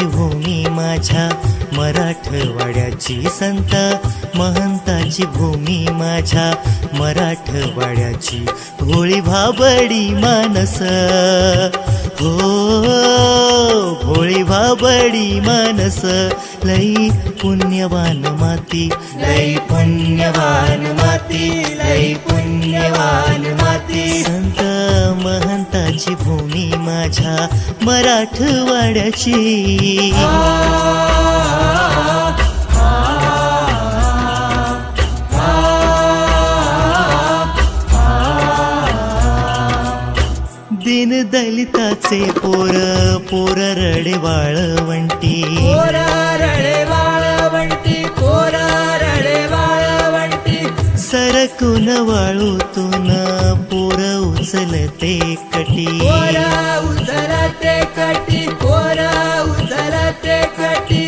महंताची भूमी माझ्या मराठवाड्याची, संत महंताची भूमी माझ्या मराठवाड्याची. भोळी भाबडी मानस हो, भोळी भाबडी मानस, लई पुण्यवान माती, लई पुण्यवान माती, लई पुण्यवान माती. संत महंताची भूमी माझ्या मराठवाड्याची. दीन दलिताचे पोर, पोर रडे वाळवंटी, पोर रडे वाळवंटी, पोर रडे वाळवंटी. सरकून वाळूतून पोर उचलते कटी, पोर उचलते कटी, पोर उचलते कटी.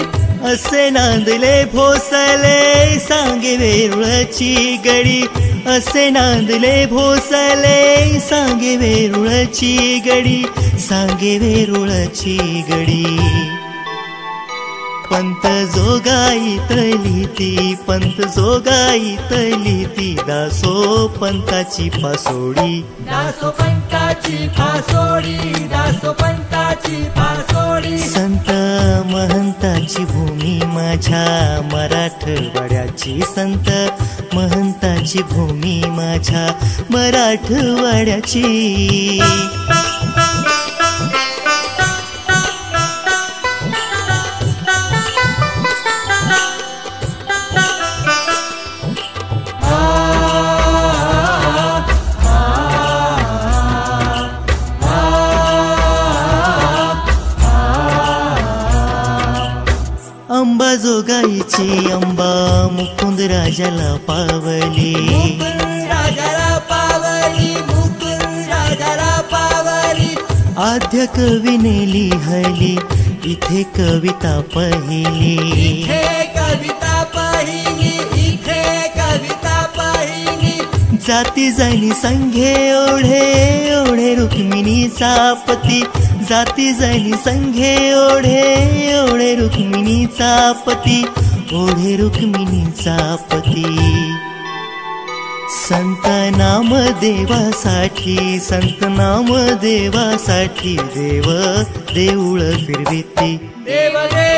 असे नांदले भोसले सांगे वेरुळची गडी, असे नांदले भोसले सांगे वेरुळची गडी, सांगे वेरुळची गडी. पंत जोगाईतली ती, पंत जोगाईतली ती, दासो पंताची पासोडी, दासो पंताची पासोडी, दासो पंताची पासोडी. संत महंताची भूमी माझ्या मराठवाड्याची, संत महंताची भूमी माझ्या मराठवाड्याची. अंबा जोगाईची अंबा मुकुंद राजाला पावली, मुकुंद राजाला पावली, मुकुंद राजाला पावली. आद्य कवीने लिहिली इथे कविता पहिली, इथे कविता पहिली, इथे कविता पहिली. जाती जाणी संघे ओढे ओढे रुक्मिणीचा पती, जाती जाणी संघे ओढे ओढे रुक्मिणीचा पती, ओढे रुक्मिणीचा पती. संत नाम देवासाठी, संत नाम देवासाठी, देव देऊळ फिरविती, देव देऊळ